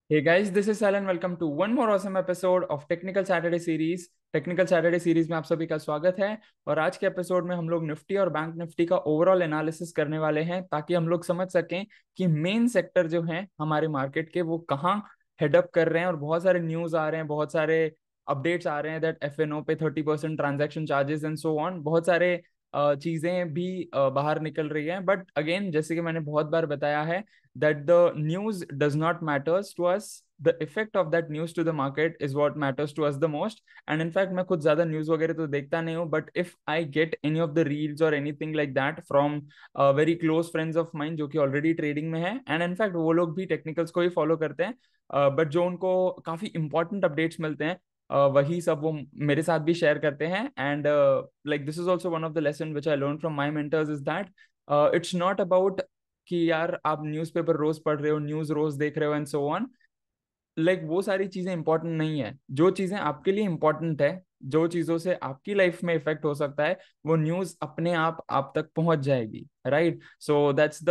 Hey guys, this is Alan. Welcome to one more awesome episode of Technical Saturday Series. Technical Saturday series में आप सभी का स्वागत है। और आज के एपिसोड में हम लोग निफ्टी और बैंक निफ्टी का ओवरऑल एनालिसिस करने वाले हैं ताकि हम लोग समझ सकें कि मेन सेक्टर जो हैं हमारे मार्केट के वो कहाँ हेडअप कर रहे हैं। और बहुत सारे न्यूज आ रहे हैं, बहुत सारे अपडेट्स आ रहे हैं दैट एफएनओ पे 30% transaction charges and so on. बहुत सारे चीजें भी बाहर निकल रही हैं। बट अगेन, जैसे कि मैंने बहुत बार बताया है that the news does not matters to us. The effect of that news to the market is what matters to us the most. And in fact, मैं खुद ज्यादा न्यूज वगैरह तो देखता नहीं हूँ, but if I get any of the reels और anything like that from very close friends of mine जो कि ऑलरेडी ट्रेडिंग में है, एंड इनफैक्ट वो लोग भी टेक्निकल्स को ही फॉलो करते हैं, बट जो उनको काफी इंपॉर्टेंट अपडेट्स मिलते हैं, वही सब वो मेरे साथ भी शेयर करते हैं। And like this is also one of the lesson which I learn from my mentors is that it's not about कि यार आप न्यूज़पेपर रोज पढ़ रहे हो, न्यूज रोज देख रहे हो एंड सो ऑन। लाइक वो सारी चीजें इंपॉर्टेंट नहीं है। जो चीजें आपके लिए इंपॉर्टेंट है, जो चीजों से आपकी लाइफ में इफेक्ट हो सकता है, वो न्यूज अपने आप तक पहुंच जाएगी, right? So that's the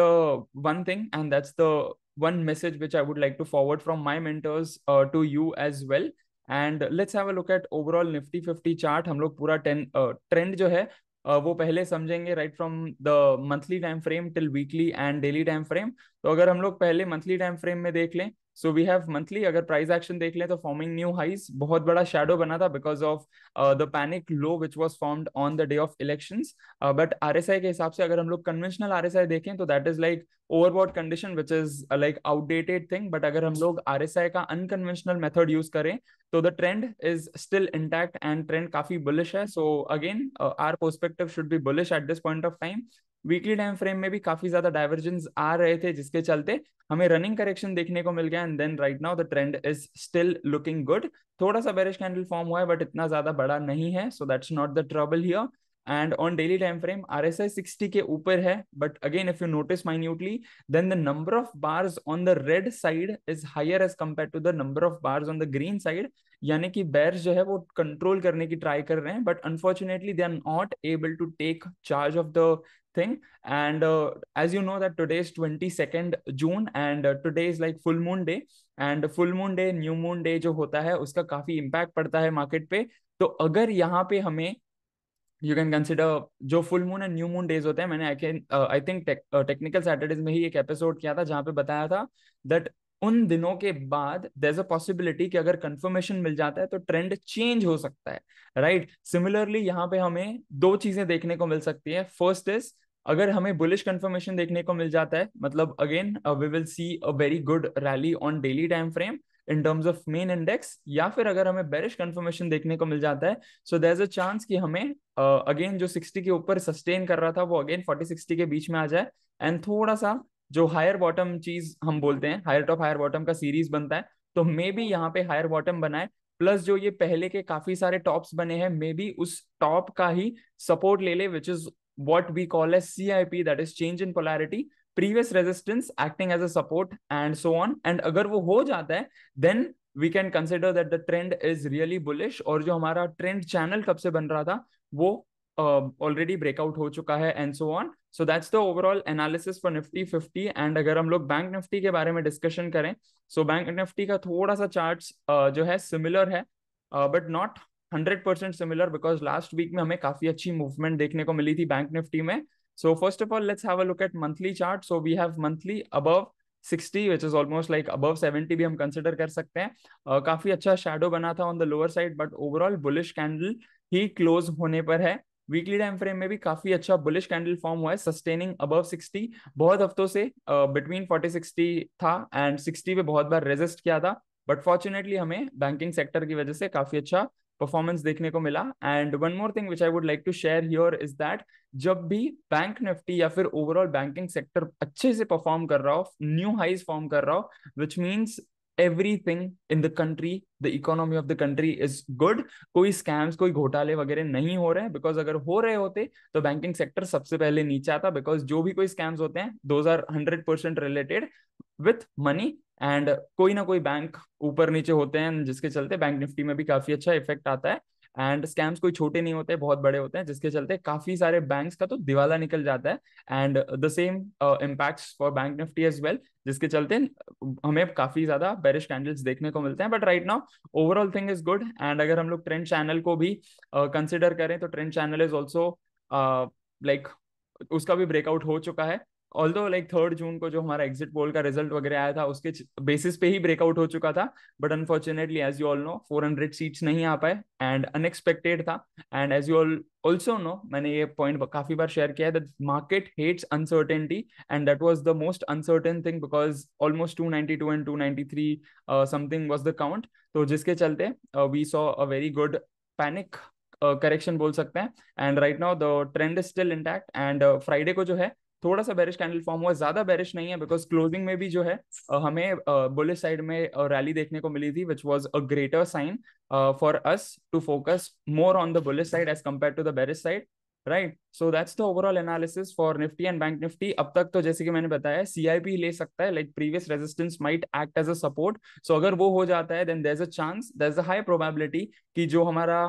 one thing and that's the one message which I would like to forward from my mentors to you as well. And let's have a look at overall Nifty 50 chart. हम लोग पूरा trend जो है वो पहले समझेंगे, right from the monthly time frame till weekly and daily time frame. तो अगर हम लोग पहले मंथली टाइम फ्रेम में देख लें, सो वी हैव मंथली, अगर प्राइस एक्शन देख लें तो फॉर्मिंग न्यू हाइज, बहुत बड़ा शैडो बना था because of the panic low which was formed on the day of elections. But RSI के हिसाब से अगर हम लोग कन्वेंशनल आरएसआई देखें तो that is like overbought condition which is like outdated thing. But अगर हम लोग आरएसआई का अनकन्वेंशनल मेथड यूज करें तो the trend is still intact and trend काफी बुलिश है। So again are perspective should be bullish at this point of time. Weekly time frame में भी काफी ज्यादा डाइवर्जेंस आ रहे थे जिसके चलते हमें रनिंग करेक्शन देखने को मिल गया, and then right now the trend is still looking good. थोड़ा सा बेरिश कैंडल फॉर्म हुआ है बट इतना ज्यादा बड़ा नहीं है, so that's not the trouble here. And on daily time frame RSI 60 के ऊपर है, but again if you notice minutely then the number of bars on the red side is higher as compare to the number of bars on the green side. यानी कि bears जो है वो control करने की ट्राई कर रहे हैं, but unfortunately they are not able to take charge of the thing. And as you know that today is 22nd June and today is like full moon day, and full moon day, new moon day जो होता है उसका काफी impact पड़ता है market पे। तो अगर यहाँ पे हमें, यू कैन कंसिडर जो full moon and new moon days होते हैं, मैंने आई थिंक टेक्निकल सैटरडेज में ही एक एपिसोड किया था जहां पे बताया था दैट उन दिनों के बाद देयर इज अ पॉसिबिलिटी कि अगर कंफर्मेशन मिल जाता है तो ट्रेंड चेंज हो सकता है, राइट? सिमिलरली यहाँ पे हमें दो चीजें देखने को मिल सकती है। फर्स्ट इज, अगर हमें बुलिश कंफर्मेशन देखने को मिल जाता है, मतलब again we will see a very good rally on daily time frame in terms of main index. या फिर अगर हमें बेरिश कंफर्मेशन देखने को मिल जाता है, so there is a chance कि हमें अगेन जो 60 के ऊपर सस्टेन कर रहा था वो अगेन 40-60 के बीच में आ जाए, एंड थोड़ा सा जो हायर बॉटम चीज हम बोलते हैं, हायर टॉप हायर बॉटम का सीरीज बनता है, तो मे बी यहाँ पे हायर बॉटम बनाए, प्लस जो ये पहले के काफी सारे टॉप्स बने हैं मे बी उस टॉप का ही सपोर्ट ले ले, which is what we call as CIP, that is change in polarity, previous resistance acting as a support and so on। and अगर वो हो जाता है then we can consider that the trend is really bullish, और जो हमारा trend channel कब से बन रहा था वो ऑलरेडी ब्रेकआउट हो चुका है and so on. So that's the overall analysis for Nifty 50। And अगर हम लोग बैंक निफ्टी के बारे में डिस्कशन करें, सो बैंक निफ्टी का थोड़ा सा चार्ट्स जो है सिमिलर है, but not 100% similar, because last week में हमें काफी अच्छी मूवमेंट देखने को मिली थी बैंक निफ्टी में। So first of all let's have a look at monthly chart. So we have monthly above 60 which is almost like above 70 भी हम कंसिडर कर सकते हैं। काफी अच्छा शैडो बना था on the lower side, but overall bullish candle he close होने पर है। वीकली टाइम फ्रेम में भी काफी अच्छा बुलिश कैंडल फॉर्म हुआ है, सस्टेनिंग अबव 60 बहुत हफ्तों से, बिटवीन 40-60 था एंड 60 पे बहुत बार रेजिस्ट किया था, बट फॉर्चुनेटली हमें बैंकिंग सेक्टर की वजह से काफी अच्छा परफॉर्मेंस देखने को मिला। And one more thing which I would like to share here is that जब भी बैंक निफ्टी या फिर ओवरऑल बैंकिंग सेक्टर अच्छे से परफॉर्म कर रहा हो, न्यू हाइज फॉर्म कर रहा हो, which means everything in the country, the economy of the country is good, कोई स्कैम्स कोई घोटाले वगैरह नहीं हो रहे हैं। बिकॉज अगर हो रहे होते तो बैंकिंग सेक्टर सबसे पहले नीचे आता, बिकॉज जो भी कोई स्कैम्स होते हैं those are 100% related with money, and कोई ना कोई बैंक ऊपर नीचे होते हैं जिसके चलते बैंक निफ्टी में भी काफी अच्छा इफेक्ट आता है। एंड स्कैम्स कोई छोटे नहीं होते, बहुत बड़े होते हैं, जिसके चलते काफी सारे बैंक्स का तो दिवाला निकल जाता है। And the same impacts for bank Nifty as well, जिसके चलते हमें काफी ज्यादा बेरिश कैंडल्स देखने को मिलते हैं। But right now overall thing is good. And अगर हम लोग ट्रेंड चैनल को भी कंसिडर करें तो trend channel is also like उसका भी ब्रेकआउट हो चुका है। ऑल्दो लाइक 3 जून को जो हमारा एग्जिट पोल का रिजल्ट वगैरह आया था उसके बेसिस पे ही ब्रेकआउट हो चुका था। But unfortunately as you all know 400 seats नहीं आ पाए एंड अनएक्सपेक्टेड था। And as you all also know, मैंने ये पॉइंट काफी बार शेयर किया है, that market hates uncertainty and that was the most uncertain thing because almost 292 and 293 something was the count. तो जिसके चलते we saw a very good panic correction बोल सकते हैं। And right now the trend is still intact. And Friday को जो है थोड़ा सा बेरिश कैंडल फॉर्म हुआ, ज्यादा बेरिश नहीं है बिकॉज क्लोजिंग में भी जो है हमें बुलिश साइड में रैली देखने को मिली थी, which was a greater sign for us to focus more on the bullish side as compare to the bearish side. Right, so that's the overall analysis for Nifty and bank Nifty. अब तक तो जैसे कि मैंने बताया CIP ले सकता है, like previous resistance might act as a support. So अगर वो हो जाता है then there is a chance, there is a high probability कि जो हमारा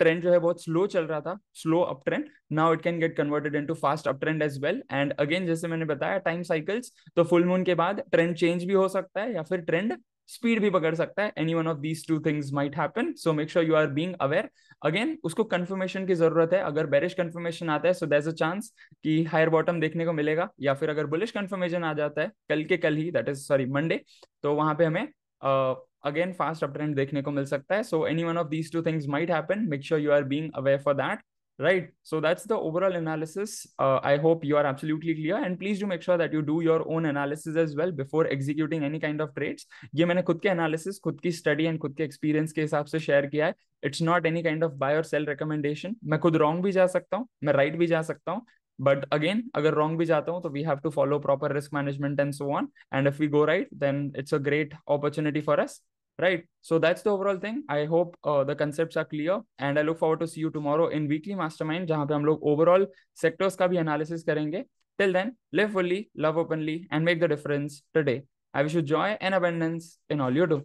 ट्रेंड जो है बहुत स्लो चल रहा था, slow up trend, now it can get converted into fast up trend as well. And again जैसे मैंने बताया टाइम साइकिल्स, तो फुल मून के बाद ट्रेंड चेंज भी हो सकता है या फिर ट्रेंड स्पीड भी पकड़ सकता है। Any one of these two things might happen, so make sure you are being aware. Again उसको कंफर्मेशन की जरूरत है। अगर बेरिश कंफर्मेशन आता है so there is a chance कि हायर बॉटम देखने को मिलेगा, या फिर अगर बुलिश कंफर्मेशन आ जाता है कल के कल ही, दैट इज सॉरी मंडे, तो वहां पे हमें अगेन फास्ट अप ट्रेंड देखने को मिल सकता है। So any one of these two things might happen, make sure you are being aware for that. Right. So that's the overall analysis. I hope you are absolutely clear, and please do make sure that you do your own analysis as well before executing any kind of trades. ये मैंने खुद के analysis, खुद की study and खुद के experience के हिसाब से शेयर किया है। It's not any kind of buy or sell recommendation. मैं खुद रॉन्ग भी जा सकता हूँ, मैं राइट भी जा सकता हूँ, बट अगेन अगर रॉन्ग भी जाता हूँ तो we have to follow proper risk management and so on. And if we go right then it's a great opportunity for us. Right. So that's the overall thing. I hope the concepts are clear, and I look forward to see you tomorrow in weekly mastermind, जहाँ पे हम लोग overall sectors का भी analysis करेंगे. Till then, live fully, love openly, and make the difference today. I wish you joy and abundance in all you do.